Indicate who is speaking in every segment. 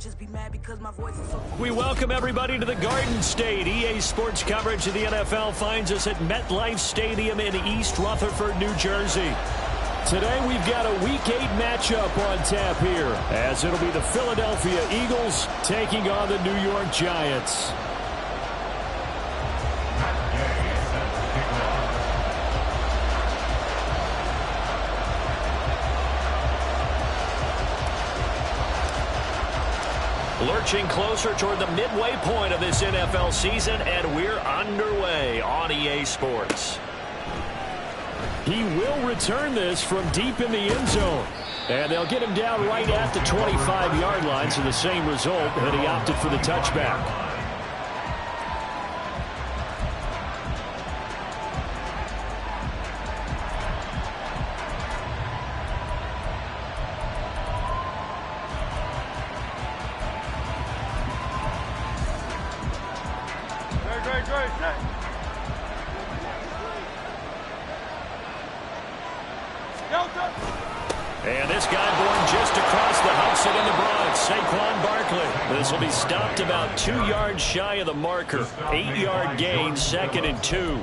Speaker 1: Just be mad because my voice is so...
Speaker 2: We welcome everybody to the Garden State. EA Sports coverage of the NFL finds us at MetLife Stadium in East Rutherford, New Jersey. Today we've got a Week 8 matchup on tap here, as it'll be the Philadelphia Eagles taking on the New York Giants. Lurching closer toward the midway point of this NFL season, and we're underway on EA Sports. He will return this from deep in the end zone. And they'll get him down right at the 25-yard line, so the same result, and he opted for the touchback. And this guy born just across the Hudson in the Bronx, Saquon Barkley. This will be stopped about 2 yards shy of the marker. 8-yard gain, 2nd and 2.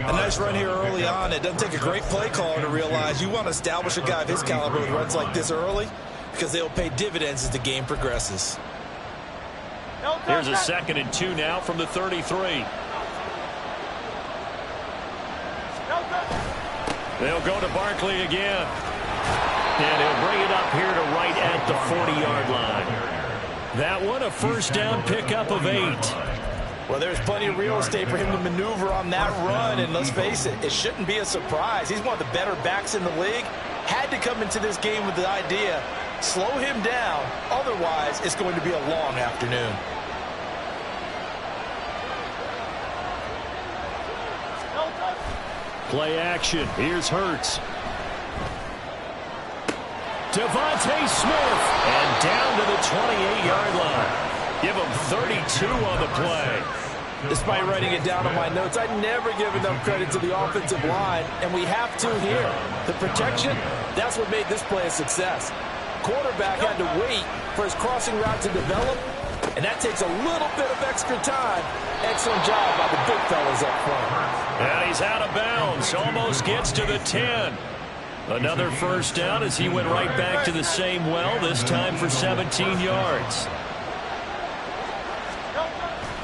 Speaker 3: A nice run here early on. It doesn't take a great play caller to realize you want to establish a guy of his caliber with runs like this early, because they'll pay dividends as the game progresses.
Speaker 2: Here's a 2nd and 2 now from the 33. They'll go to Barkley again. And he'll bring it up here to right at the 40-yard line. That one, a first down pickup of 8.
Speaker 3: Well, there's plenty of real estate for him to maneuver on that run, and let's face it, it shouldn't be a surprise. He's one of the better backs in the league. Had to come into this game with the idea, slow him down, otherwise it's going to be a long afternoon.
Speaker 2: Play action. Here's Hurts. Devontae Smith. And down to the 28-yard line. Give him 32 on the play.
Speaker 3: Despite writing it down on my notes, I never give enough credit to the offensive line, and we have to here. The protection, that's what made this play a success. Quarterback had to wait for his crossing route to develop, and that takes a little bit of extra time. Excellent job by the big fellas up front.
Speaker 2: And he's out of bounds. Almost gets to the 10. Another first down as he went right back to the same well, this time for 17 yards.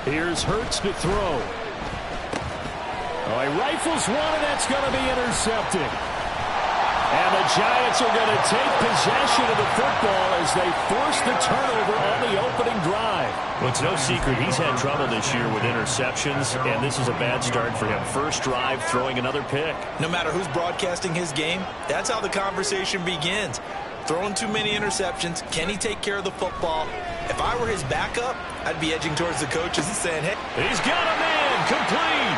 Speaker 2: Here's Hurts to throw. Oh, he rifles one, and that's going to be intercepted. And the Giants are going to take possession of the football as they force the turnover on the opening drive. Well, it's no secret he's had trouble this year with interceptions, and this is a bad start for him. First drive, throwing another pick.
Speaker 3: No matter who's broadcasting his game, that's how the conversation begins. Throwing too many interceptions, can he take care of the football? If I were his backup, I'd be edging towards the coaches and saying, hey.
Speaker 2: He's got a man, complete.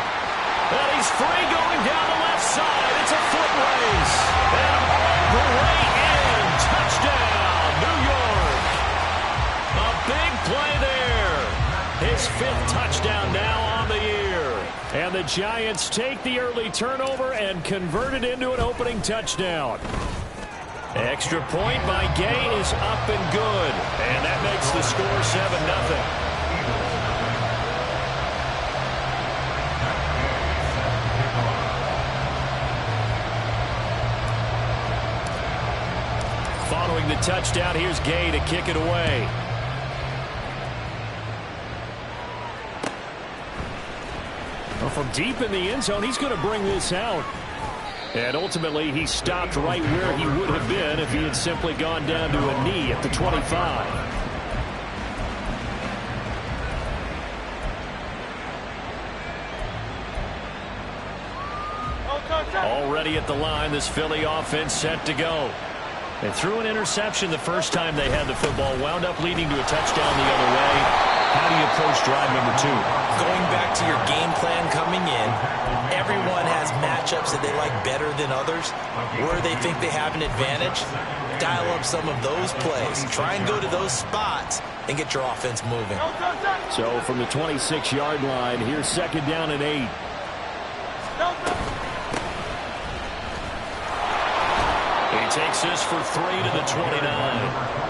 Speaker 2: And he's free going down the left side. It's a foot race. And all the way in. Touchdown, New York. A big play there. His 5th touchdown now on the year. And the Giants take the early turnover and convert it into an opening touchdown. Extra point by Gay is up and good. And that makes the score 7-0. Following the touchdown, here's Gay to kick it away. Well, from deep in the end zone, he's going to bring this out. And ultimately, he stopped right where he would have been if he had simply gone down to a knee at the 25. Already at the line, this Philly offense set to go. They threw an interception the first time they had the football, wound up leading to a touchdown the other way. How do you approach drive number 2?
Speaker 3: Going back to your game plan coming in, everyone has matchups that they like better than others, where they think they have an advantage. Dial up some of those plays. Try and go to those spots and get your offense moving.
Speaker 2: So from the 26-yard line, here's 2nd down and 8. He takes this for 3 to the 29.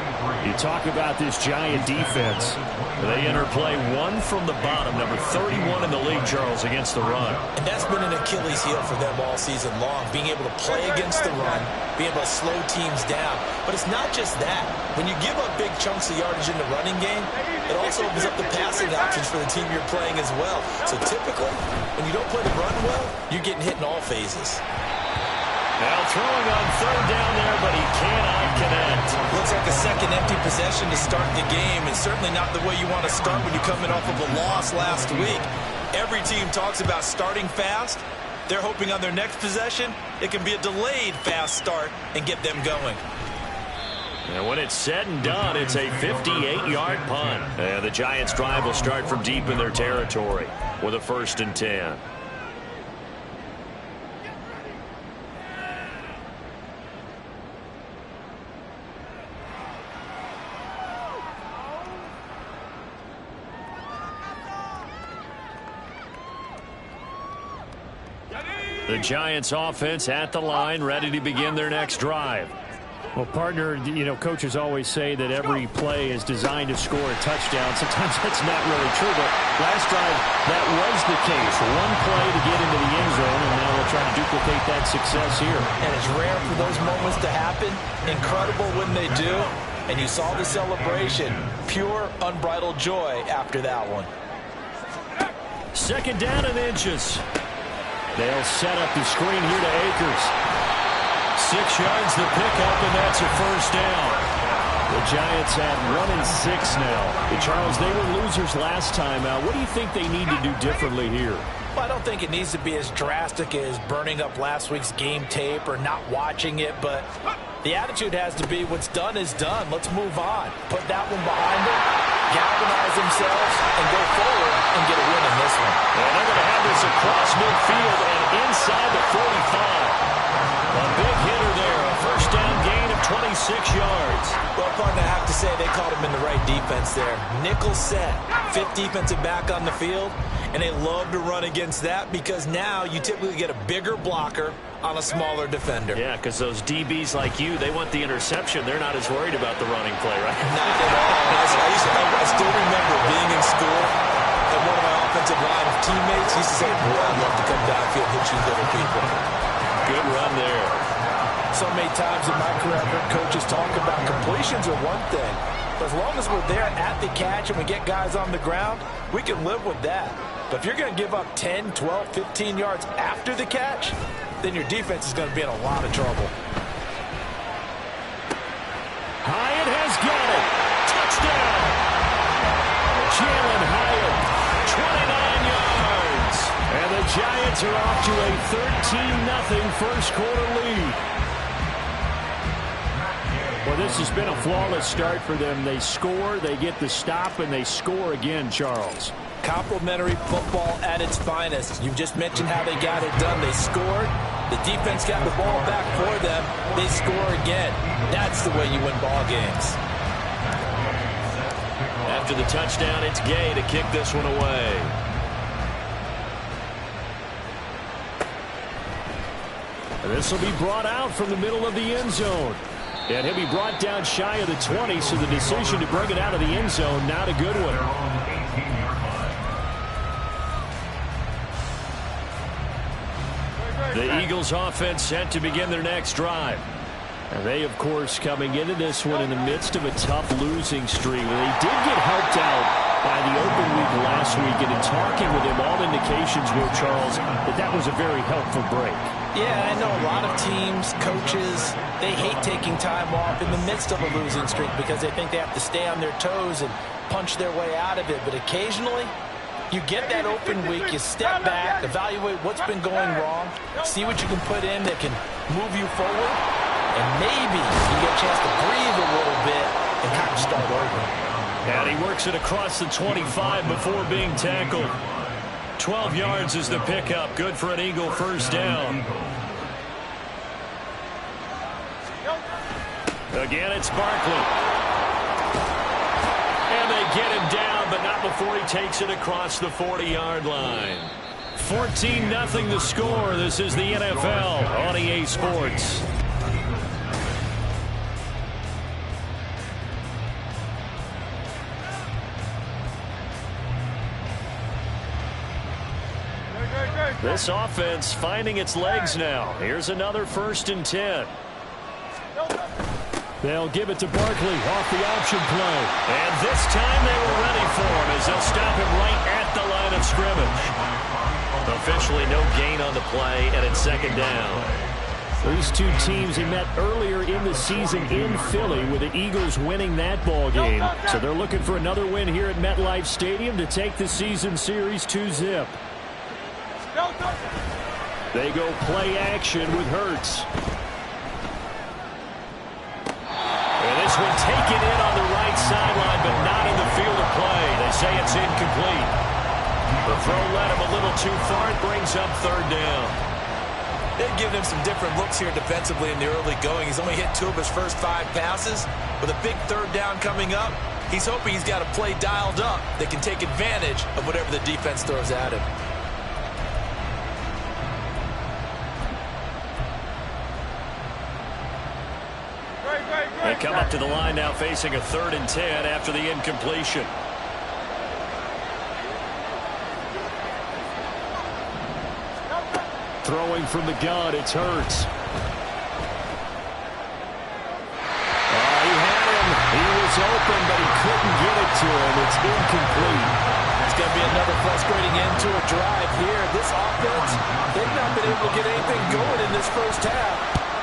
Speaker 2: You talk about this Giant defense. They enter play one from the bottom, number 31 in the league, Charles, against the run.
Speaker 3: And that's been an Achilles heel for them all season long, being able to play against the run, being able to slow teams down. But it's not just that. When you give up big chunks of yardage in the running game, it also opens up the passing options for the team you're playing as well. So typically, when you don't play the run well, you're getting hit in all phases.
Speaker 2: Now throwing on third down there, but he cannot connect.
Speaker 3: Looks like a second empty possession to start the game, and certainly not the way you want to start when you're coming off of a loss last week. Every team talks about starting fast. They're hoping on their next possession, it can be a delayed fast start and get them going.
Speaker 2: And when it's said and done, it's a 58-yard punt. And the Giants' drive will start from deep in their territory with a 1st and 10. The Giants offense at the line, ready to begin their next drive.
Speaker 1: Well, partner, you know, coaches always say that every play is designed to score a touchdown. Sometimes that's not really true, but last drive, that was the case. One play to get into the end zone, and now they'll try to duplicate that success here.
Speaker 3: And it's rare for those moments to happen. Incredible when they do. And you saw the celebration. Pure, unbridled joy after that one.
Speaker 2: 2nd down and inches. They'll set up the screen here to Akers. 6 yards the pickup, and that's a 1st down. The Giants have 1 and 6 now. Charles, they were losers last time out. What do you think they need to do differently here?
Speaker 3: Well, I don't think it needs to be as drastic as burning up last week's game tape or not watching it, but the attitude has to be what's done is done. Let's move on. Put that one behind them, galvanize themselves, and go forward and get a win in this one.
Speaker 2: And they're going to have this across midfield and inside the 45. A big hitter there, a 1st down gain of 26 yards.
Speaker 3: Well, partner, I have to say they caught him in the right defense there. Nickel set, 5th defensive back on the field, and they love to run against that because now you typically get a bigger blocker on a smaller defender.
Speaker 2: Yeah, because those DBs like you, they want the interception. They're not as worried about the running play, right?
Speaker 3: Not at all. I still remember being in school, and one of my offensive line of teammates used to say, boy, I'd love to come downfield and hit you little people.
Speaker 2: Good run there.
Speaker 3: So many times in my career, I've heard coaches talk about completions are one thing. But as long as we're there at the catch and we get guys on the ground, we can live with that. But if you're going to give up 10, 12, 15 yards after the catch, then your defense is going to be in a lot of trouble.
Speaker 2: Hyatt has got it. Touchdown. Jalen Hyatt, 29 yards. And the Giants are off to a 13-0 first quarter lead.
Speaker 1: Well, this has been a flawless start for them. They score, they get the stop, and they score again, Charles.
Speaker 3: Complimentary football at its finest. You just mentioned how they got it done. They scored. The defense got the ball back for them. They score again. That's the way you win ball games.
Speaker 2: After the touchdown, it's Gay to kick this one away. This will be brought out from the middle of the end zone. And he'll be brought down shy of the 20, so the decision to bring it out of the end zone, not a good one. The Eagles offense set to begin their next drive. And they, of course, coming into this one in the midst of a tough losing streak. They did get helped out by the open week last week, and in talking with him, all indications were, Charles, that was a very helpful break.
Speaker 3: Yeah, I know a lot of teams, coaches, they hate taking time off in the midst of a losing streak because they think they have to stay on their toes and punch their way out of it. But occasionally, you get that open week, you step back, evaluate what's been going wrong, see what you can put in that can move you forward, and maybe you get a chance to breathe a little bit and kind of start over.
Speaker 2: And he works it across the 25 before being tackled. 12 yards is the pickup. Good for an Eagle 1st down. Again, it's Barkley. And they get him down, but not before he takes it across the 40-yard line. 14-0 the score. This is the NFL on EA Sports.
Speaker 1: This offense finding its legs now. Here's another 1st and 10. They'll give it to Barkley off the option play.
Speaker 2: And this time they were ready for him as they'll stop him right at the line of scrimmage. Officially no gain on the play, and it's 2nd down.
Speaker 1: These two teams, they met earlier in the season in Philly with the Eagles winning that ball game. So they're looking for another win here at MetLife Stadium to take the season series 2-zip. They go play action with Hurts.
Speaker 2: And this one taken in on the right sideline, but not in the field of play. They say it's incomplete. The throw led him a little too far. It brings up 3rd down.
Speaker 3: They've given him some different looks here defensively in the early going. He's only hit 2 of his first 5 passes. With a big 3rd down coming up, he's hoping he's got a play dialed up that can take advantage of whatever the defense throws at him.
Speaker 2: They come up to the line now facing a 3rd and 10 after the incompletion.
Speaker 1: Throwing from the gun, it's Hurts. He had him. He was open, but he couldn't get it to him. It's incomplete.
Speaker 3: It's going to be another frustrating end to a drive here. This offense, they've not been able to get anything going in this first half.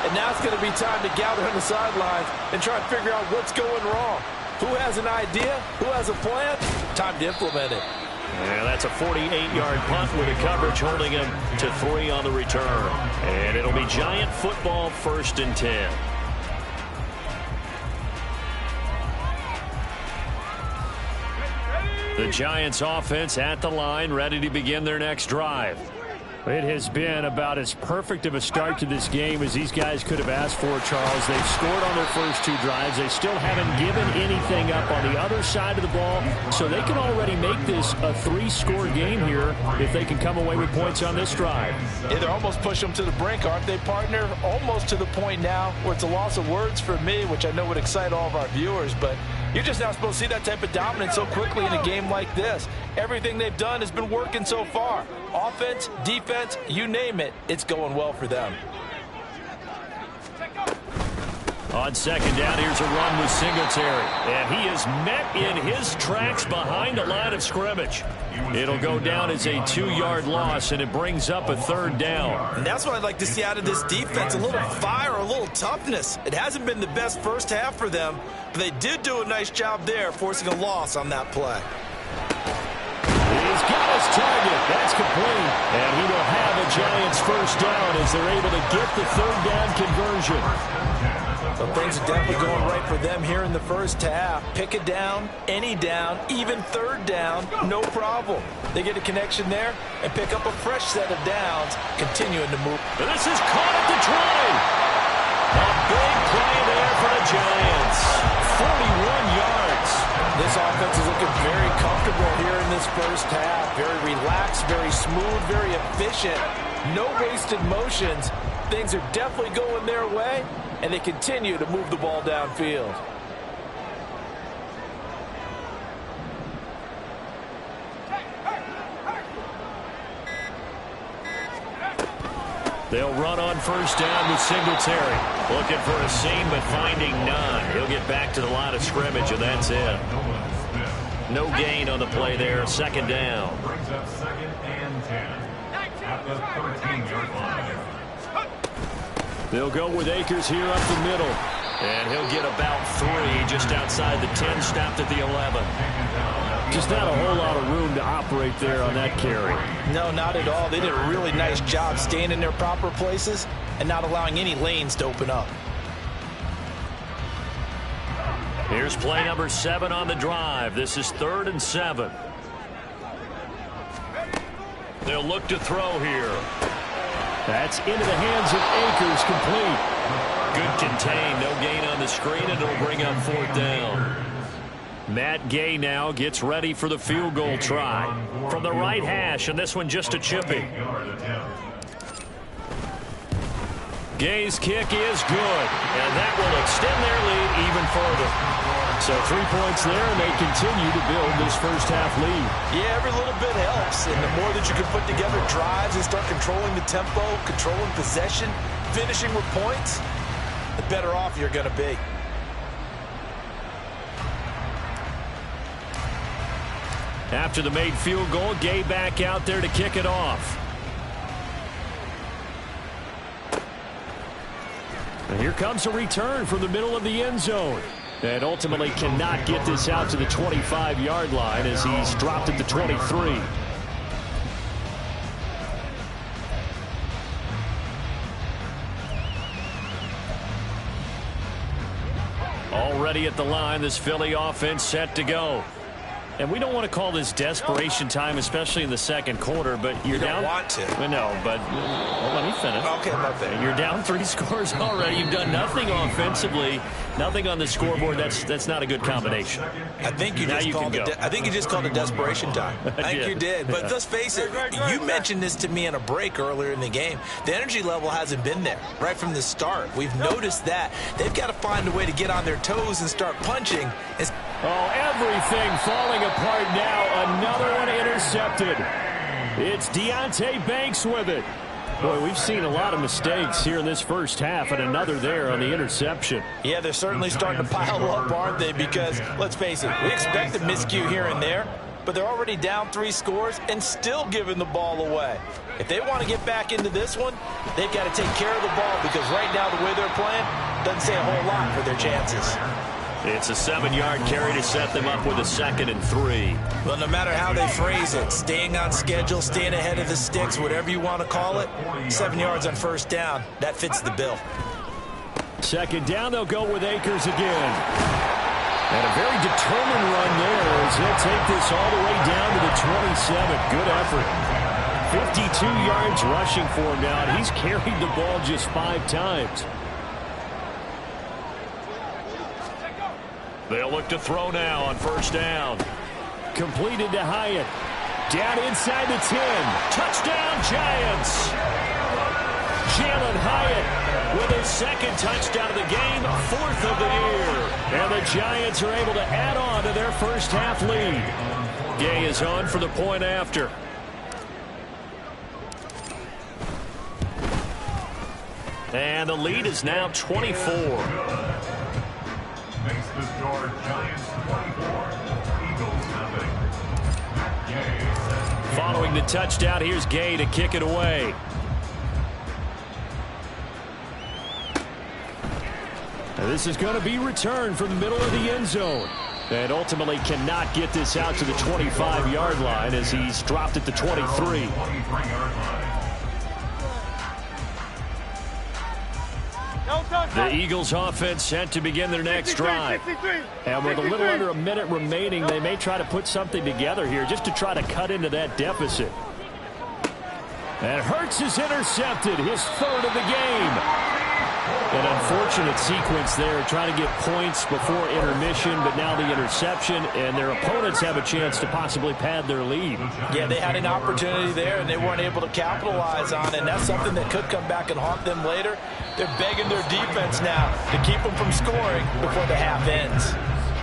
Speaker 3: And now it's going to be time to gather on the sidelines and try and figure out what's going wrong. Who has an idea? Who has a plan? Time to implement it.
Speaker 2: Yeah, that's a 48-yard punt with a coverage holding him to 3 on the return. And it'll be Giant football 1st and 10. The Giants offense at the line, ready to begin their next drive.
Speaker 1: It has been about as perfect of a start to this game as these guys could have asked for, Charles. They've scored on their first 2 drives. They still haven't given anything up on the other side of the ball, so they can already make this a 3-score game here if they can come away with points on this drive.
Speaker 3: Yeah, they're almost pushing them to the brink, aren't they, partner? Almost to the point now where it's a loss of words for me, which I know would excite all of our viewers, but you're just not supposed to see that type of dominance so quickly in a game like this. Everything they've done has been working so far. Offense, defense, you name it, it's going well for them.
Speaker 2: On 2nd down, here's a run with Singletary. And he is met in his tracks behind the line of scrimmage. It'll go down as a 2-yard loss, and it brings up a 3rd down.
Speaker 3: And that's what I'd like to see out of this defense, a little fire, a little toughness. It hasn't been the best first half for them, but they did do a nice job there, forcing a loss on that play.
Speaker 1: He's got his target. That's complete. And he will have a Giants 1st down as they're able to get the 3rd down conversion.
Speaker 3: But things are definitely going right for them here in the first half. Pick it down, any down, even 3rd down, no problem. They get a connection there and pick up a fresh set of downs, continuing to move.
Speaker 2: And this is caught at the 20. A big play there for the Giants. 41 yards.
Speaker 3: This offense is looking very comfortable here in this first half. Very relaxed, very smooth, very efficient. No wasted motions. Things are definitely going their way, and they continue to move the ball downfield.
Speaker 2: They'll run on 1st down with Singletary. Looking for a seam, but finding none. He'll get back to the line of scrimmage, and that's it. No gain on the play there. 2nd down.
Speaker 4: Brings up 2nd and 10 at the 13-yard line.
Speaker 1: They'll go with Akers here up the middle.
Speaker 2: And he'll get about 3 just outside the 10, stopped at the 11.
Speaker 1: Just not a whole lot of room to operate there on that carry.
Speaker 3: No, not at all. They did a really nice job staying in their proper places and not allowing any lanes to open up.
Speaker 2: Here's play number 7 on the drive. This is 3rd and 7. They'll look to throw here.
Speaker 1: That's into the hands of Akers, complete.
Speaker 2: Good contain, no gain on the screen, and it'll bring up 4th down.
Speaker 1: Matt Gay now gets ready for the field goal try. From the right hash, and this one just a chippy.
Speaker 2: Gay's kick is good, and that will extend their lead even further.
Speaker 1: So 3 points there, and they continue to build this first half lead.
Speaker 3: Yeah, every little bit helps. And the more that you can put together drives and start controlling the tempo, controlling possession, finishing with points, the better off you're going to be.
Speaker 1: After the made field goal, Gay back out there to kick it off. And here comes a return from the middle of the end zone. And ultimately cannot get this out to the 25-yard line as he's dropped at the 23. Already at the line, this Philly offense set to go. And we don't want to call this desperation time, especially in the second quarter, but you're down.
Speaker 3: You don't want to.
Speaker 1: No, but well, let me finish.
Speaker 3: Okay, my bad.
Speaker 1: You're down 3 scores already. You've done nothing offensively, nothing on the scoreboard. That's not a good combination.
Speaker 3: I think you just called it desperation time. I think you did. But let's face it, you mentioned this to me in a break earlier in the game. The energy level hasn't been there right from the start. We've noticed that. They've got to find a way to get on their toes and start punching.
Speaker 1: Oh, everything falling apart now. Another one intercepted. It's Deonte Banks with it. Boy, we've seen a lot of mistakes here in this first half, and another there on the interception.
Speaker 3: Yeah, they're certainly starting to pile up, aren't they? Because, let's face it, we expect a miscue here and there, but they're already down 3 scores and still giving the ball away. If they want to get back into this one, they've got to take care of the ball because right now the way they're playing doesn't say a whole lot for their chances.
Speaker 1: It's a 7-yard carry to set them up with a 2nd and 3.
Speaker 3: Well, no matter how they phrase it, staying on schedule, staying ahead of the sticks, whatever you want to call it, 7 yards on first down, that fits the bill.
Speaker 1: 2nd down, they'll go with Akers again. And a very determined run there as he'll take this all the way down to the 27. Good effort. 52 yards rushing for him now, and he's carried the ball just 5 times. They'll look to throw now on first down. Completed to Hyatt. Down inside the 10. Touchdown, Giants. Jalen Hyatt with his 2nd touchdown of the game, 4th of the year. And the Giants are able to add on to their first half lead. Gay is on for the point after. And the lead is now 24.
Speaker 4: Makes the score Giants 24, Eagles nothing. Gay.
Speaker 1: Following the touchdown, here's Gay to kick it away. Now this is going to be returned from the middle of the end zone. And ultimately cannot get this out to the 25-yard line as he's dropped at the 23. The Eagles offense set to begin their next drive. And with a little under a minute remaining, they may try to put something together here just to try to cut into that deficit. And Hurts is intercepted, his 3rd of the game. An unfortunate sequence there, trying to get points before intermission, but now the interception, and their opponents have a chance to possibly pad their lead.
Speaker 3: Yeah, they had an opportunity there, and they weren't able to capitalize on it, and that's something that could come back and haunt them later. They're begging their defense now to keep them from scoring before the half ends.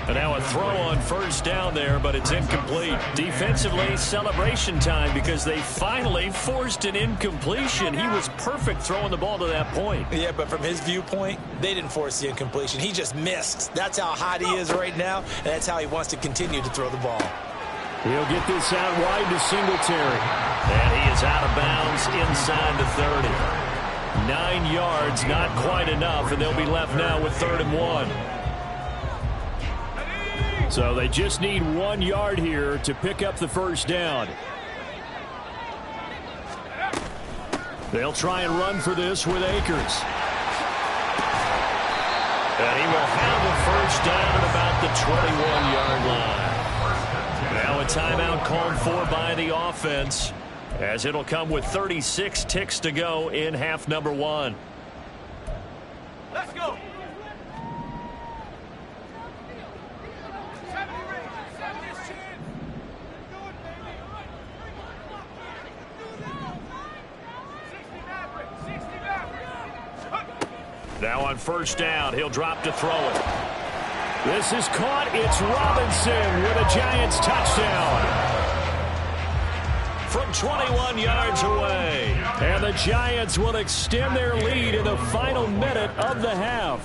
Speaker 1: And now a throw on first down there, but it's incomplete. Defensively, celebration time because they finally forced an incompletion. He was perfect throwing the ball to that point.
Speaker 3: Yeah, but from his viewpoint, they didn't force the incompletion. He just missed. That's how hot he is right now, and that's how he wants to continue to throw the ball.
Speaker 1: He'll get this out wide to Singletary. And he is out of bounds inside the 30. 9 yards, not quite enough, and they'll be left now with 3rd and 1. So they just need 1 yard here to pick up the first down. They'll try and run for this with Akers. And he will have a first down at about the 21-yard line. Now a timeout called for by the offense, as it'll come with 36 ticks to go in half number 1.
Speaker 2: Let's go.
Speaker 1: Now on first down, he'll drop to throw it. This is caught. It's Robinson with a Giants touchdown.
Speaker 2: From 21 yards away.
Speaker 1: And the Giants will extend their lead in the final minute of the half.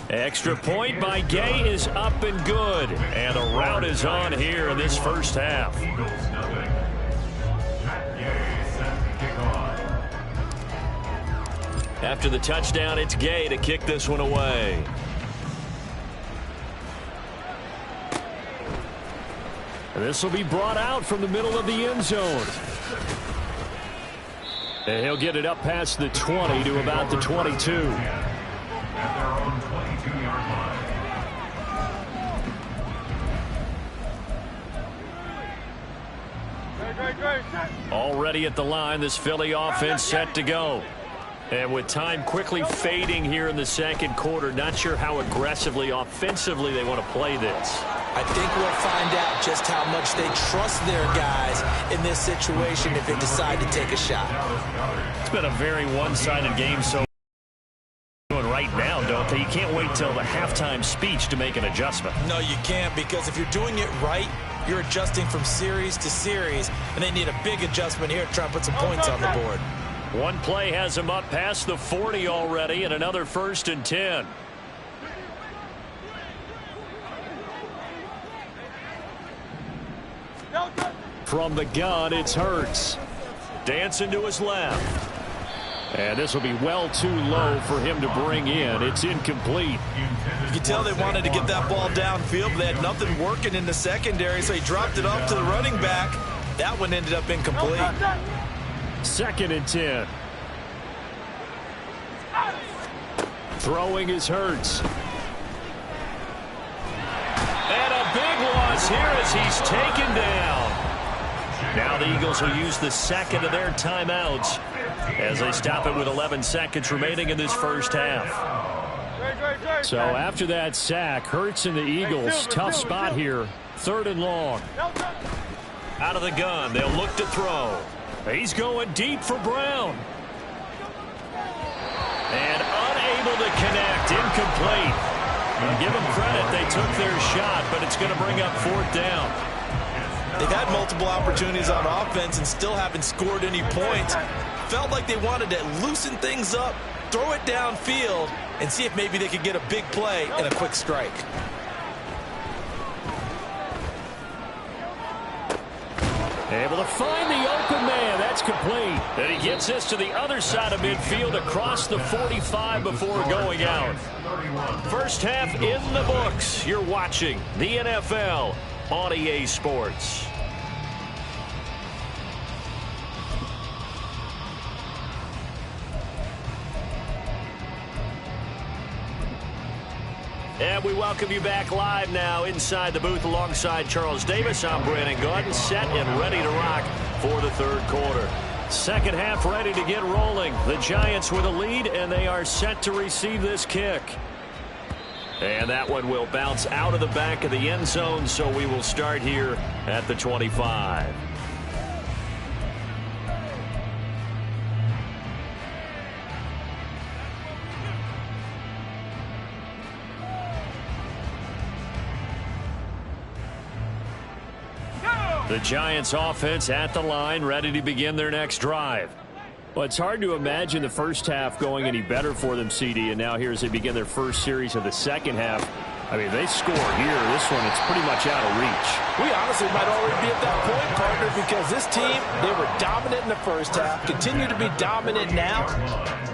Speaker 2: Extra point by Gay is up and good. And a rout is on here in this first half. After the touchdown, it's Gay to kick this one away.
Speaker 1: This will be brought out from the middle of the end zone. And he'll get it up past the 20 to about the 22.
Speaker 4: At their own 22-yard line.
Speaker 2: Already at the line, this Philly offense set to go. And with time quickly fading here in the second quarter, not sure how aggressively, offensively they want to play this.
Speaker 3: I think we'll find out just how much they trust their guys in this situation if they decide to take a shot.
Speaker 2: It's been a very one-sided game so right now, don't they? You can't wait till the halftime speech to make an adjustment.
Speaker 3: No, you can't, because if you're doing it right, you're adjusting from series to series, and they need a big adjustment here to try and put some points on the board.
Speaker 2: One play has them up past the 40 already, and another 1st and 10.
Speaker 1: From the gun, it's Hurts.
Speaker 2: Dancing to his left.
Speaker 1: And this will be well too low for him to bring in. It's incomplete.
Speaker 3: You can tell they wanted to get that ball downfield, but they had nothing working in the secondary, so he dropped it off to the running back. That one ended up incomplete.
Speaker 1: 2nd and 10. Throwing is Hurts.
Speaker 2: And a big loss here as he's taken down. Now the Eagles will use the second of their timeouts as they stop it with 11 seconds remaining in this first half.
Speaker 1: So after that sack, Hurts and the Eagles, tough spot here. 3rd and long.
Speaker 2: Out of the gun, they'll look to throw.
Speaker 1: He's going deep for Brown.
Speaker 2: And unable to connect, incomplete. Give them credit, they took their shot, but it's going to bring up 4th down.
Speaker 3: They've had multiple opportunities on offense and still haven't scored any points. Felt like they wanted to loosen things up, throw it downfield, and see if maybe they could get a big play and a quick strike.
Speaker 1: Able to find the open man. That's complete.
Speaker 2: And he gets this to the other side of midfield across the 45 before going out. First half in the books. You're watching the NFL on EA Sports. And we welcome you back live now inside the booth alongside Charles Davis. I'm Brandon Gordon, set and ready to rock for the 3rd quarter. Second half ready to get rolling. The Giants with a lead, and they are set to receive this kick. And that one will bounce out of the back of the end zone, so we will start here at the 25. The Giants offense at the line, ready to begin their next drive.
Speaker 1: Well, it's hard to imagine the first half going any better for them, CD, and now here as they begin their first series of the second half. I mean, they score here. This one, it's pretty much out of reach.
Speaker 3: We honestly might already be at that point, partner, because this team, they were dominant in the first half, continue to be dominant now,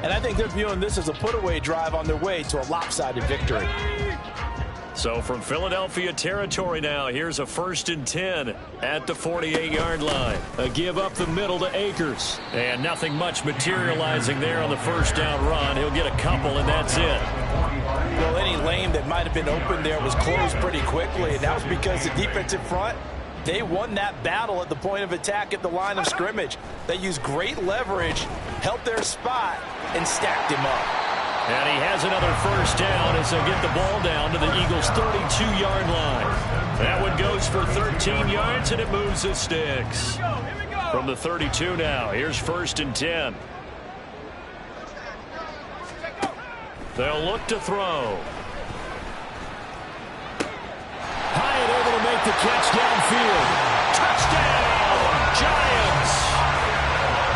Speaker 3: and I think they're viewing this as a put-away drive on their way to a lopsided victory.
Speaker 2: So from Philadelphia territory now, here's a 1st and 10 at the 48-yard line.
Speaker 1: A give up the middle to Akers.
Speaker 2: And nothing much materializing there on the first down run. He'll get a couple, and that's it.
Speaker 3: Well, any lane that might have been open there was closed pretty quickly, and that was because the defensive front, they won that battle at the point of attack at the line of scrimmage. They used great leverage, held their spot, and stacked him up.
Speaker 2: And he has another first down as they get the ball down to the Eagles' 32-yard line. That one goes for 13 yards, and it moves the sticks. From the 32 now, here's 1st and 10. They'll look to throw.
Speaker 1: the catch downfield.
Speaker 2: Touchdown, Giants.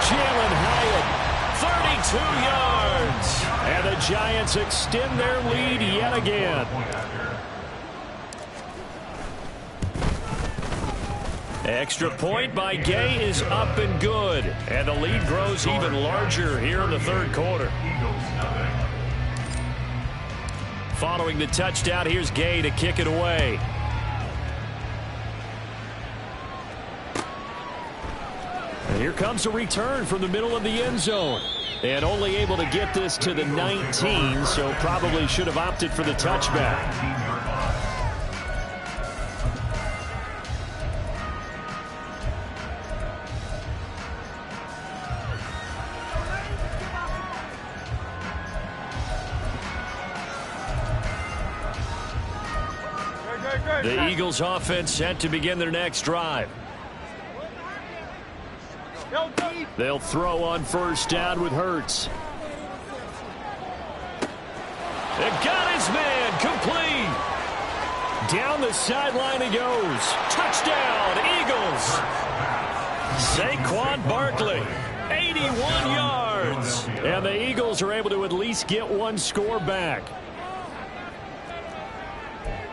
Speaker 1: Jalen Hyatt, 32 yards. And the Giants extend their lead yet again. Extra point by Gay is up and good. And the lead grows even larger here in the third quarter. Following the touchdown, here's Gay to kick it away. And here comes a return from the middle of the end zone. And only able to get this to the 19, so probably should have opted for the touchback. The Eagles offense set to begin their next drive. They'll throw on first down with Hurts.
Speaker 2: They got his man complete.
Speaker 1: Down the sideline he goes.
Speaker 2: Touchdown, Eagles.
Speaker 1: Saquon Barkley, 81 yards. And the Eagles are able to at least get one score back.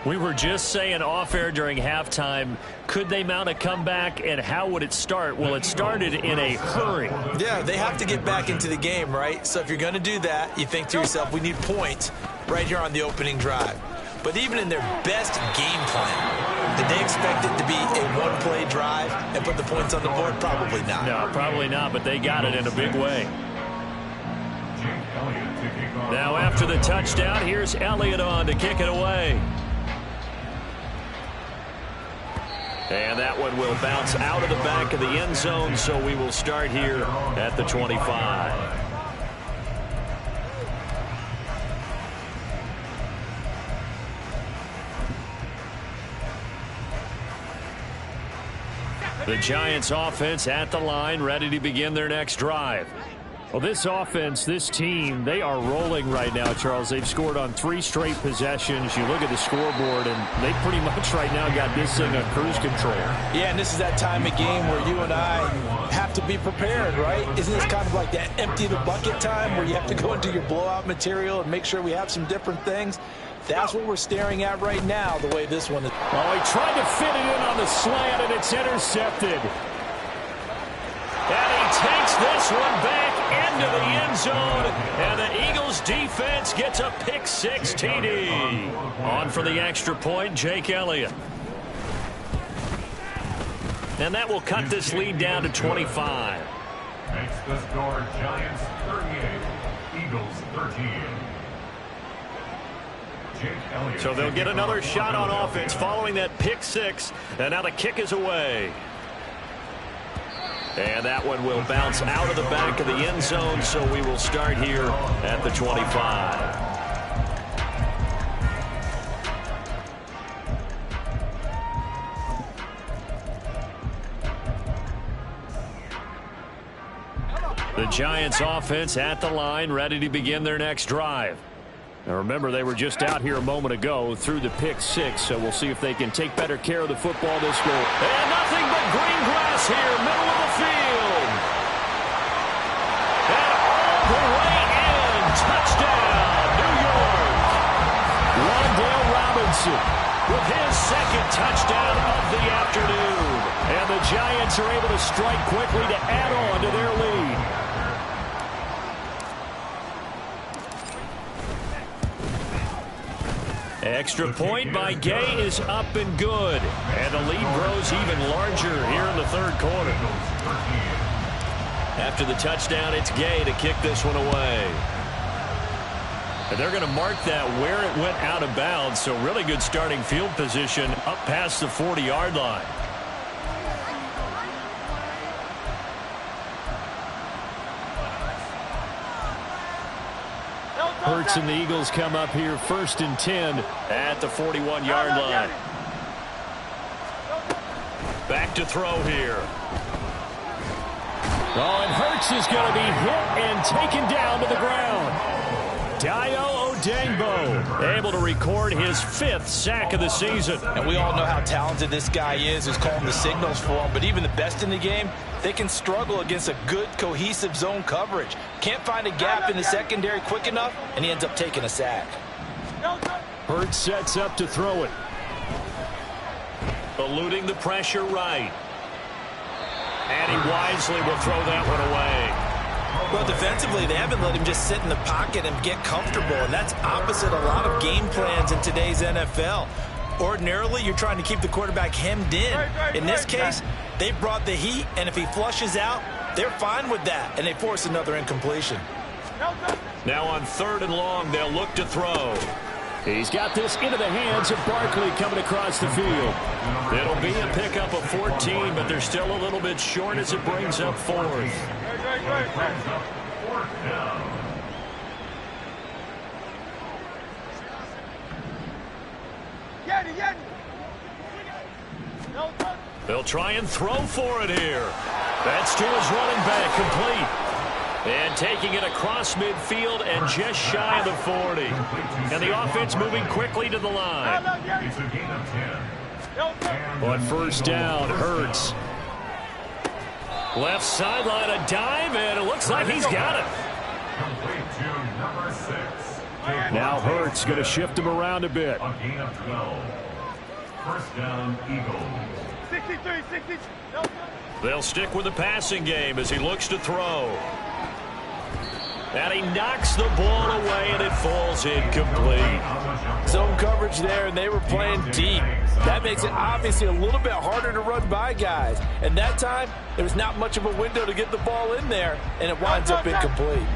Speaker 5: We were just saying off-air during halftime, could they mount a comeback, and how would it start? Well, it started in a hurry.
Speaker 3: Yeah, they have to get back into the game, right? So if you're going to do that, you think to yourself, we need points right here on the opening drive. But even in their best game plan, did they expect it to be a one-play drive and put the points on the board? Probably not.
Speaker 5: No, probably not, but they got it in a big way.
Speaker 1: Now after the touchdown, here's Elliott on to kick it away. And that one will bounce out of the back of the end zone, so we will start here at the 25. The Giants offense at the line, ready to begin their next drive. Well, this offense, this team, they are rolling right now, Charles. They've scored on 3 straight possessions. You look at the scoreboard, and they pretty much right now got this thing on cruise control.
Speaker 3: Yeah, and this is that time of game where you and I have to be prepared, right? Isn't this kind of like that empty the bucket time where you have to go into your blowout material and make sure we have some different things? That's what we're staring at right now, the way this one is.
Speaker 1: Oh, he tried to fit it in on the slant, and it's intercepted.
Speaker 2: And he takes this one back into the end zone, and the Eagles defense gets a pick-6 TD.
Speaker 1: On for the extra point, Jake Elliott.
Speaker 5: And that will cut this lead down to 25.
Speaker 4: Makes the score Giants 38, Eagles 13.
Speaker 1: So they'll get another shot on offense following that pick-6, and now the kick is away. And that one will bounce out of the back of the end zone, so we will start here at the 25. The Giants offense at the line, ready to begin their next drive. Now remember, they were just out here a moment ago through the pick-6, so we'll see if they can take better care of the football this goal.
Speaker 2: And nothing but green grass here, middle of the field. And all the way in, touchdown, New York.
Speaker 1: Wan'Dale Robinson
Speaker 2: With his second touchdown of the afternoon.
Speaker 1: And the Giants are able to strike quickly to add on to their lead. Extra point by Gay is up and good. And the lead grows even larger here in the third quarter. After the touchdown, it's Gay to kick this one away. And they're going to mark that where it went out of bounds. So really good starting field position up past the 40-yard line. Hurts and the Eagles come up here 1st and 10 at the 41-yard line. Back to throw here. Oh, and Hurts is going to be hit and taken down to the ground. Dio Odangbo, able to record his 5th sack of the season.
Speaker 3: And we all know how talented this guy is who's calling the signals for him. But even the best in the game, they can struggle against a good, cohesive zone coverage. Can't find a gap in the secondary quick enough, and he ends up taking a sack.
Speaker 1: Hurts sets up to throw it.
Speaker 5: Eluding the pressure right. And he wisely will throw that one away.
Speaker 3: Well, defensively, they haven't let him just sit in the pocket and get comfortable, and that's opposite a lot of game plans in today's NFL. Ordinarily, you're trying to keep the quarterback hemmed in. In this case, they brought the heat, and if he flushes out, they're fine with that, and they force another incompletion.
Speaker 5: Now on 3rd and long, they'll look to throw.
Speaker 1: He's got this into the hands of Barkley coming across the field.
Speaker 5: It'll be a pickup of 14, but they're still a little bit short as it brings up 4th. They'll try and throw for it here. That's to his running back, complete. And taking it across midfield and just shy of the 40. And the offense moving quickly to the line.
Speaker 4: It's a gain of 10.
Speaker 1: On 1st down, Hurts.
Speaker 5: Left sideline, a dive, and it looks like he's got it.
Speaker 4: Complete to number 6.
Speaker 1: Now Hurts going to shift him around a bit.
Speaker 4: A gain of 12. 1st down, Eagles.
Speaker 6: 63.
Speaker 5: They'll stick with the passing game as he looks to throw. And he knocks the ball away, and it falls incomplete.
Speaker 3: Zone coverage there, and they were playing deep. That makes it obviously a little bit harder to run by guys. And that time, there was not much of a window to get the ball in there, and it winds up incomplete.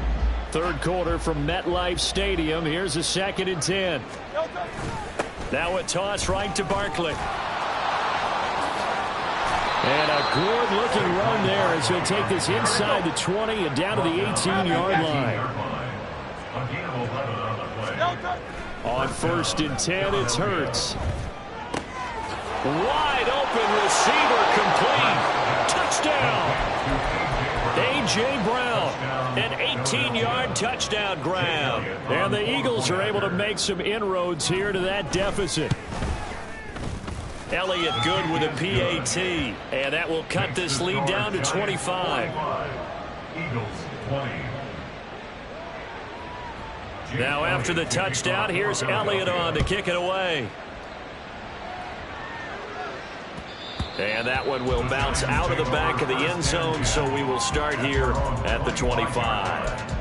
Speaker 1: 3rd quarter from MetLife Stadium. Here's a 2nd and 10. Now a toss right to Barkley. And a good-looking run there as he'll take this inside the 20 and down to the 18-yard line. On 1st and 10, it's Hurts.
Speaker 5: Wide open receiver, complete. Touchdown. A.J. Brown, an 18-yard touchdown grab.
Speaker 1: And the Eagles are able to make some inroads here to that deficit.
Speaker 5: Elliott good with a PAT, and that will cut this lead down to 25.
Speaker 4: Eagles 20.
Speaker 5: Now after the touchdown, here's Elliott on to kick it away. And that one will bounce out of the back of the end zone, so we will start here at the 25.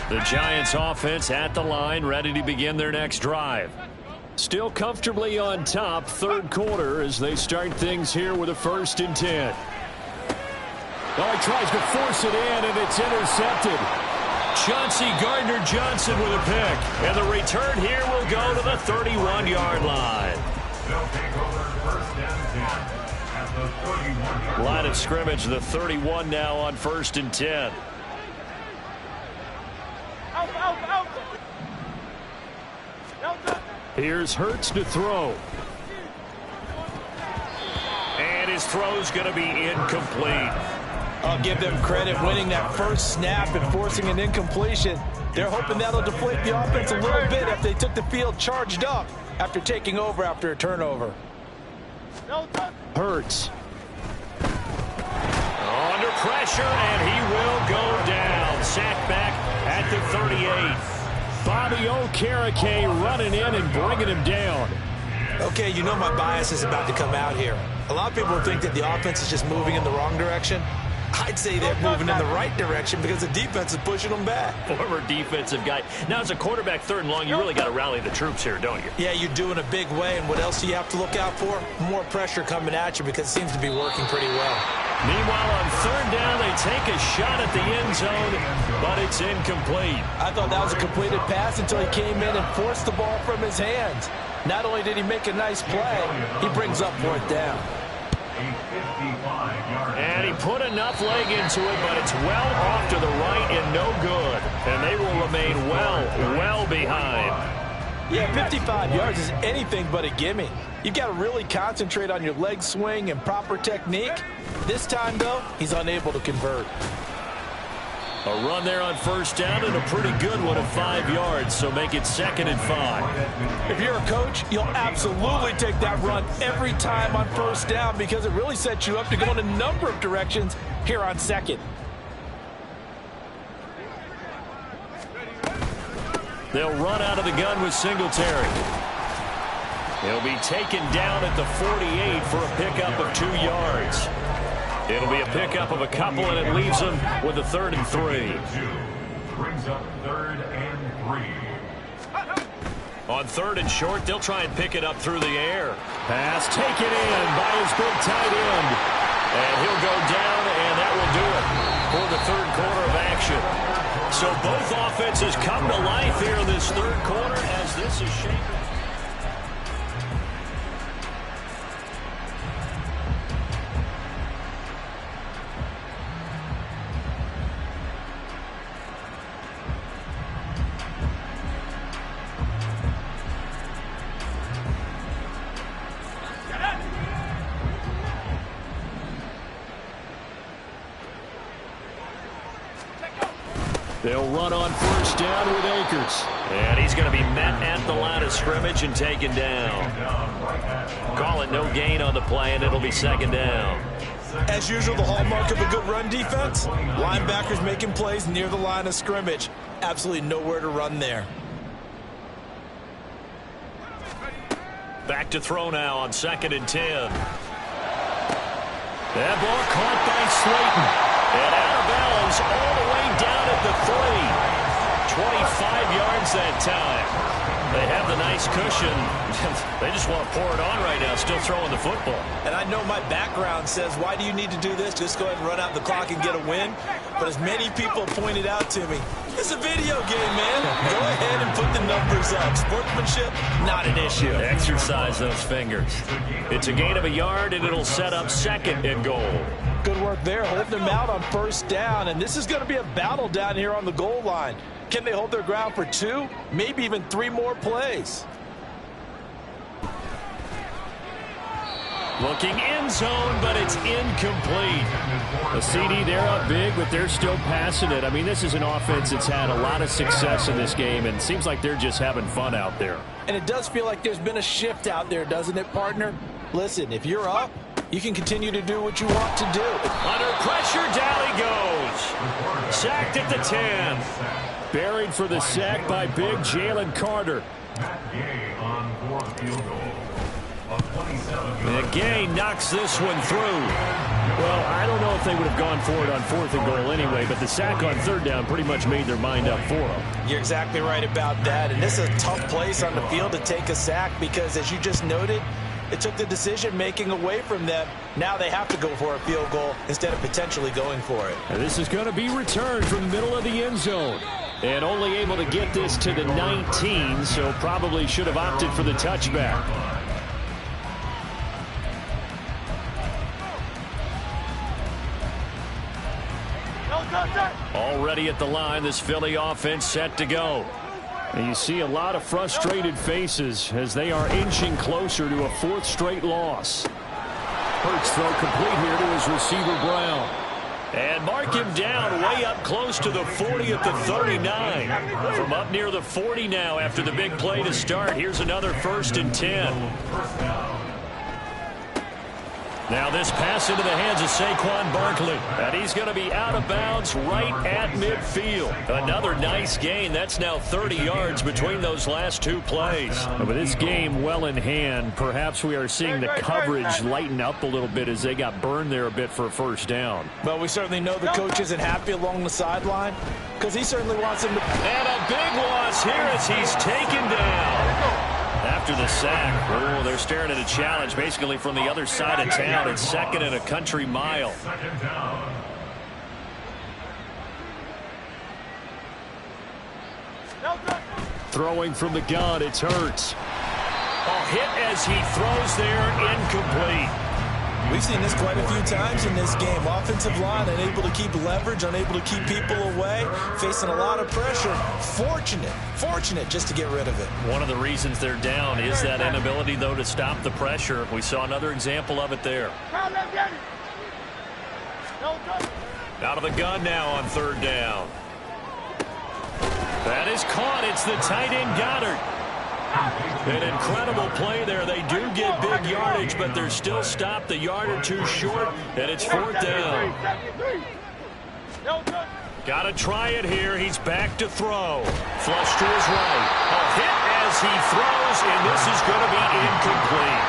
Speaker 5: The Giants offense at the line, ready to begin their next drive. Still comfortably on top, 3rd quarter as they start things here with a 1st and 10.
Speaker 1: Oh, he tries to force it in, and it's intercepted.
Speaker 5: Chauncey Gardner-Johnson with a pick. And the return here will go to the 31-yard line.
Speaker 4: They'll take over 1st and 10 at the 31-yard line.
Speaker 5: Line of scrimmage, the 31 now on 1st and 10.
Speaker 1: Here's Hurts to throw.
Speaker 5: And his throw's going to be incomplete.
Speaker 3: I'll give them credit winning that first snap and forcing an incompletion. They're hoping that'll deflate the offense a little bit after they took the field charged up after taking over after a turnover.
Speaker 1: Hurts.
Speaker 5: Under pressure, and he will go down. Sacked back at the 38.
Speaker 1: Bobby Okereke running in and bringing him down.
Speaker 3: Okay, you know my bias is about to come out here. A lot of people think that the offense is just moving in the wrong direction. I'd say they're moving in the right direction because the defense is pushing them back.
Speaker 5: Former defensive guy. Now, as a quarterback, 3rd and long, you really got to rally the troops here, don't you?
Speaker 3: Yeah, you do in a big way. And what else do you have to look out for? More pressure coming at you because it seems to be working pretty well.
Speaker 5: Meanwhile, on 3rd down, they take a shot at the end zone, but it's incomplete.
Speaker 3: I thought that was a completed pass until he came in and forced the ball from his hands. Not only did he make a nice play, he brings up 4th down.
Speaker 5: And he put enough leg into it, but it's well off to the right and no good. And they will remain well behind.
Speaker 3: Yeah, 55 yards is anything but a gimme. You've got to really concentrate on your leg swing and proper technique. This time, though, he's unable to convert.
Speaker 5: A run there on first down and a pretty good one of 5 yards, so make it 2nd and 5.
Speaker 3: If you're a coach, you'll absolutely take that run every time on first down because it really sets you up to go in a number of directions here on 2nd.
Speaker 5: They'll run out of the gun with Singletary. He'll be taken down at the 48 for a pickup of 2 yards. It'll be a pickup of a couple, and it leaves them with a 3rd and 3.
Speaker 4: Brings up 3rd and 3.
Speaker 5: On 3rd and short, they'll try and pick it up through the air.
Speaker 1: Pass taken in by his big tight end.
Speaker 5: And he'll go down, and that will do it for the 3rd quarter of action. So both offenses come to life here in this 3rd quarter as this is shaken. They'll run on first down with Akers. And he's going to be met at the line of scrimmage and taken down. Call it no gain on the play, and it'll be 2nd down.
Speaker 3: As usual, the hallmark of a good run defense, linebackers making plays near the line of scrimmage. Absolutely nowhere to run there.
Speaker 5: Back to throw now on 2nd and 10. That ball caught by Slayton. And out of bounds all the way down at the 3. 25 yards that time. They have the nice cushion. They just want to pour it on right now, still throwing the football.
Speaker 3: And I know my background says, why do you need to do this? Just go ahead and run out the clock and get a win. But as many people pointed out to me, it's a video game, man. Go ahead and put the numbers up. Sportsmanship, not an issue.
Speaker 5: Exercise those fingers. It's a gain of a yard, and it'll set up 2nd and goal.
Speaker 3: Good work there, holding them out on first down. And this is going to be a battle down here on the goal line. Can they hold their ground for 2, maybe even 3 more plays?
Speaker 5: Looking end zone, but it's incomplete.
Speaker 1: A CD, they're up big, but they're still passing it. I mean, this is an offense that's had a lot of success in this game, and it seems like they're just having fun out there.
Speaker 3: And it does feel like there's been a shift out there, doesn't it, partner? Listen, if you're up, you can continue to do what you want to do.
Speaker 5: Under pressure, down he goes. Sacked at the 10.
Speaker 1: Buried for the sack by big Jalen Carter.
Speaker 4: Gay on 4th field goal. A 27.
Speaker 5: And Gay knocks this one through.
Speaker 1: Well, I don't know if they would have gone for it on 4th and goal anyway, but the sack on 3rd down pretty much made their mind up for them.
Speaker 3: You're exactly right about that. And this is a tough place on the field to take a sack because, as you just noted, it took the decision-making away from them. Now they have to go for a field goal instead of potentially going for it.
Speaker 1: And this is going to be returned from the middle of the end zone. And only able to get this to the 19, so probably should have opted for the touchback.
Speaker 5: Already at the line, this Philly offense set to go.
Speaker 1: And you see a lot of frustrated faces as they are inching closer to a 4th straight loss. Hurts throw complete here to his receiver Brown.
Speaker 5: And mark him down way up close to the 40 at the 39. From up near the 40 now after the big play to start. Here's another 1st and 10. Now this pass into the hands of Saquon Barkley. And he's going to be out of bounds right at midfield. Another nice gain. That's now 30 yards between those last 2 plays.
Speaker 1: With this game well in hand, perhaps we are seeing the coverage lighten up a little bit as they got burned there a bit for a 1st down.
Speaker 3: Well, we certainly know the coach isn't happy along the sideline because he certainly wants him to.
Speaker 5: And a big loss here as he's taken down. After the sack, oh, they're staring at a challenge basically from the other side of town. It's 2nd and a country mile.
Speaker 1: Throwing from the gun, it's Hurts.
Speaker 5: A hit as he throws there, incomplete.
Speaker 3: We've seen this quite a few times in this game. Offensive line unable to keep leverage, unable to keep people away, facing a lot of pressure. Fortunate just to get rid of it.
Speaker 5: One of the reasons they're down is that inability, though, to stop the pressure. We saw another example of it there. Out of the gun now on third down. That is caught. It's the tight end Goddard. An incredible play there. They do get big yardage, but they're still stopped a yard or two short, and it's fourth down. Got to try it here. He's back to throw. Flush to his right. A hit as he throws, and this is going to be incomplete.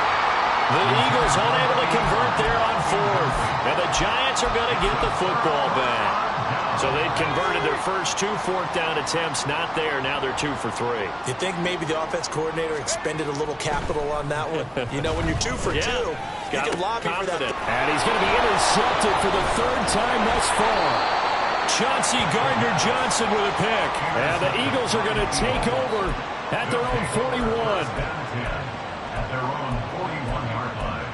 Speaker 5: The Eagles unable to convert there on fourth, and the Giants are going to get the football back. So they'd converted their first 2 fourth-down attempts. Not there. Now they're 2 for 3.
Speaker 3: You think maybe the offense coordinator expended a little capital on that one? You know, when you're 2 for 2, you can lobby for that.
Speaker 1: And he's going to be intercepted for the third time thus far. Chauncey Gardner-Johnson with a pick. And the Eagles are going to take over at their own 41.
Speaker 4: At their own 41-yard line.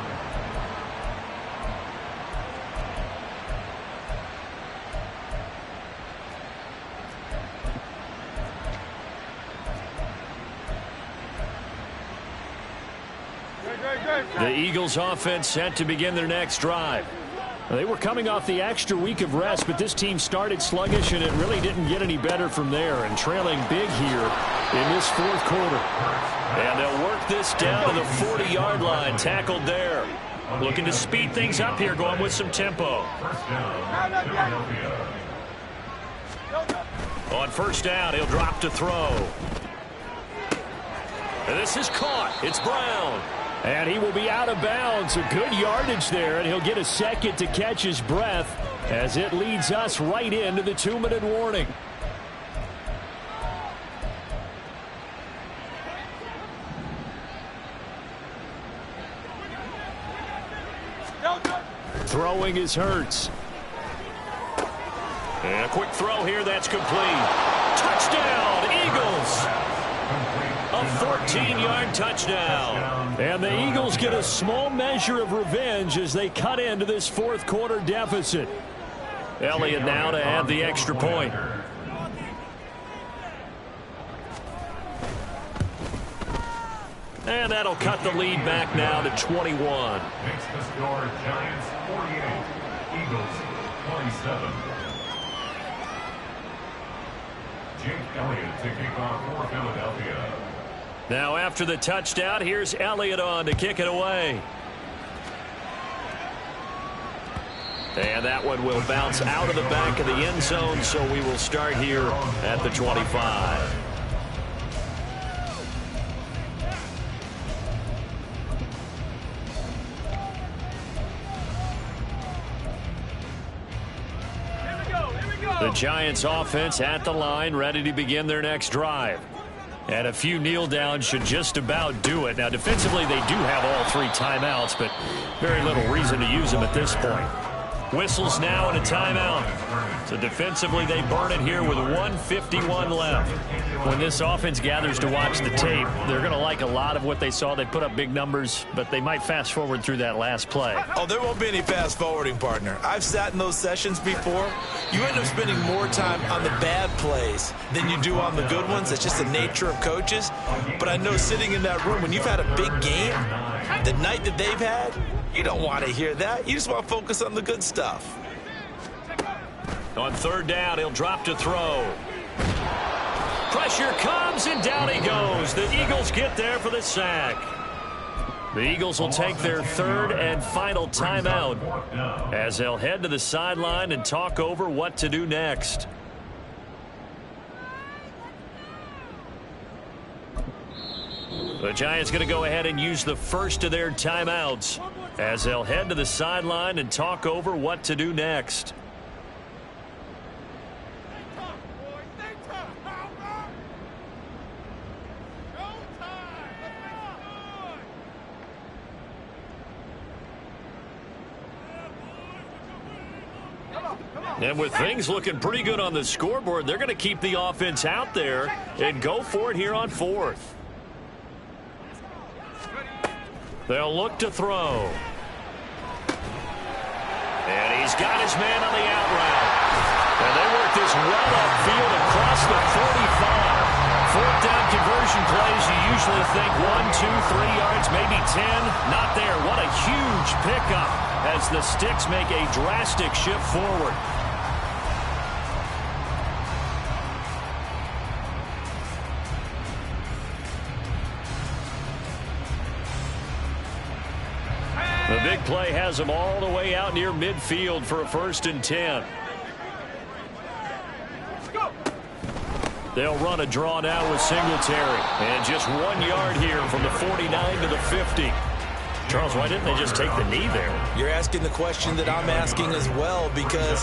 Speaker 1: The Eagles offense set to begin their next drive. They were coming off the extra week of rest, but this team started sluggish, and it really didn't get any better from there, and trailing big here in this fourth quarter.
Speaker 5: And they'll work this down to the 40-yard line. Tackled there. Looking to speed things up here, going with some tempo. On first down, he'll drop to throw. And this is caught. It's Brown.
Speaker 1: And he will be out of bounds. A good yardage there, and he'll get a second to catch his breath as it leads us right into the 2-minute warning. Throwing is Hurts.
Speaker 5: And a quick throw here, that's complete. Touchdown, Eagles! A 14-yard touchdown.
Speaker 1: And the Eagles get a small measure of revenge as they cut into this fourth quarter deficit.
Speaker 5: Elliott now to add the extra point. And that'll cut the lead back now to 21.
Speaker 4: Makes the score Giants 48, Eagles 27. Jake Elliott to kick off for Philadelphia.
Speaker 5: Now after the touchdown, here's Elliott on to kick it away. And that one will bounce out of the back of the end zone, so we will start here at the 25. The Giants offense at the line, ready to begin their next drive. And a few kneel downs should just about do it. Now, defensively, they do have all 3 timeouts, but very little reason to use them at this point. Whistles now and a timeout. So defensively, they burn it here with 1:51 left. When this offense gathers to watch the tape, they're going to like a lot of what they saw. They put up big numbers, but they might fast forward through that last play.
Speaker 3: Oh, there won't be any fast forwarding, partner. I've sat in those sessions before. You end up spending more time on the bad plays than you do on the good ones. It's just the nature of coaches. But I know sitting in that room, when you've had a big game, the night that they've had, you don't want to hear that. You just want to focus on the good stuff.
Speaker 5: On third down, he'll drop to throw. Pressure comes, and down he goes. The Eagles get there for the sack. The Eagles will take their third and final timeout as they'll head to the sideline and talk over what to do next. The Giants going to go ahead and use the first of their timeouts as they'll head to the sideline and talk over what to do next. And with things looking pretty good on the scoreboard, they're going to keep the offense out there and go for it here on fourth. They'll look to throw. And he's got his man on the out route. And they work this well upfield across the 45. Fourth down conversion plays, you usually think 1, 2, 3 yards, maybe 10. Not there. What a huge pickup as the Sticks make a drastic shift forward. The big play has them all the way out near midfield for a 1st and 10. They'll run a draw now with Singletary. And just 1 yard here from the 49 to the 50. Charles, why didn't they just take the knee there?
Speaker 3: You're asking the question that I'm asking as well, because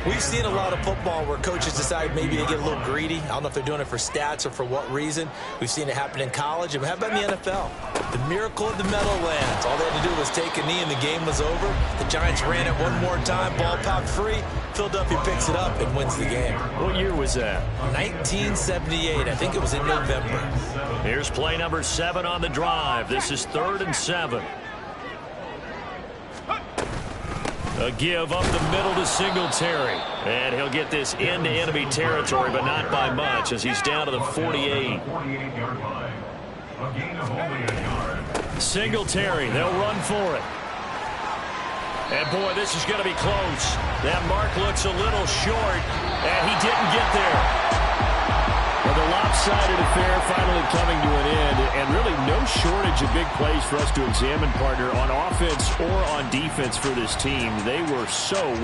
Speaker 3: we've seen a lot of football where coaches decide maybe they get a little greedy. I don't know if they're doing it for stats or for what reason. We've seen it happen in college, and how about in the NFL? The miracle of the Meadowlands. All they had to do was take a knee, and the game was over. The Giants ran it one more time, ball popped free. Philadelphia picks it up and wins the game.
Speaker 5: What year was that?
Speaker 3: 1978. I think it was in November.
Speaker 5: Here's play number 7 on the drive. This is 3rd and 7. A give up the middle to Singletary. And he'll get this into enemy territory, but not by much, as he's down to the 48. Singletary, they'll run for it. And, boy, this is going to be close. That mark looks a little short, and he didn't get there.
Speaker 1: Well, the lopsided affair finally coming to an end, and really no shortage of big plays for us to examine, partner, on offense or on defense for this team. They were so well